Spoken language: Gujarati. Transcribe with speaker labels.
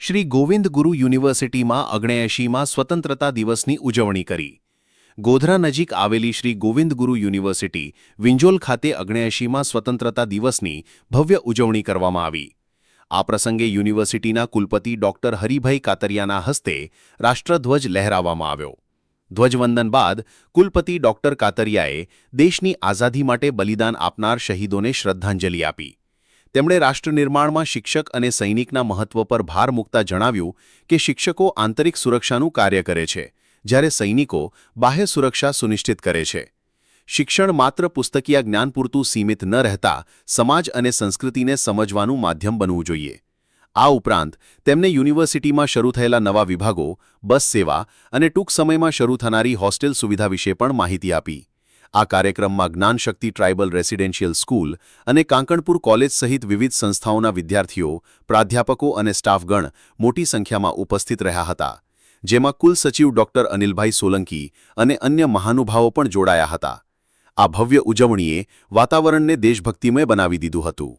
Speaker 1: શ્રી ગોવિંદ ગુરુ યુનિવર્સિટીમાં 79માં સ્વતંત્રતા દિવસની ઉજવણી કરી। ગોધરા નજીક આવેલી શ્રી ગોવિંદ ગુરુ યુનિવર્સિટી વિંજોલ ખાતે 79માં સ્વતંત્રતા દિવસની ભવ્ય ઉજવણી કરવામાં આવી। આ પ્રસંગે યુનિવર્સિટીના કુલપતિ ડોક્ટર હરિભાઈ કાતરિયાના હસ્તે રાષ્ટ્રધ્વજ લહેરાવવામાં આવ્યો। ધ્વજવંદન બાદ કુલપતિ ડોક્ટર કાતરિયાએ દેશની આઝાદી માટે બલિદાન આપનાર શહીદોને શ્રદ્ધાંજલિ આપી। તેમણે રાષ્ટ્ર નિર્માણમાં શિક્ષક અને સૈનિકના મહત્વ પર ભાર મૂકતા જણાવ્યું કે શિક્ષકો આંતરિક સુરક્ષાનું કાર્ય કરે છે, જ્યારે સૈનિકો બાહ્ય સુરક્ષા સુનિશ્ચિત કરે છે। શિક્ષણ માત્ર પુસ્તકીય જ્ઞાન પૂરતું સીમિત ન રહેતા સમાજ અને સંસ્કૃતિને સમજવાનું માધ્યમ બનવું જોઈએ। આ ઉપરાંત તેમને યુનિવર્સિટીમાં શરૂ થયેલા નવા વિભાગો, બસ સેવા અને ટૂંક સમયમાં શરૂ થનારી હોસ્ટેલ સુવિધા વિશે પણ માહિતી આપી। આ કાર્યક્રમમાં જ્ઞાનશક્તિ ટ્રાઇબલ રેસિડેન્શિયલ સ્કૂલ અને કાંકણપુર કોલેજ સહિત વિવિધ સંસ્થાઓના વિદ્યાર્થીઓ, પ્રાધ્યાપકો અને સ્ટાફગણ મોટી સંખ્યામાં ઉપસ્થિત રહ્યા હતા, જેમાં કુલ સચિવ ડોક્ટર અનિલભાઈ સોલંકી અને અન્ય મહાનુભાવો પણ જોડાયા હતા। આ ભવ્ય ઉજવણીએ વાતાવરણને દેશભક્તિમય બનાવી દીધું હતું।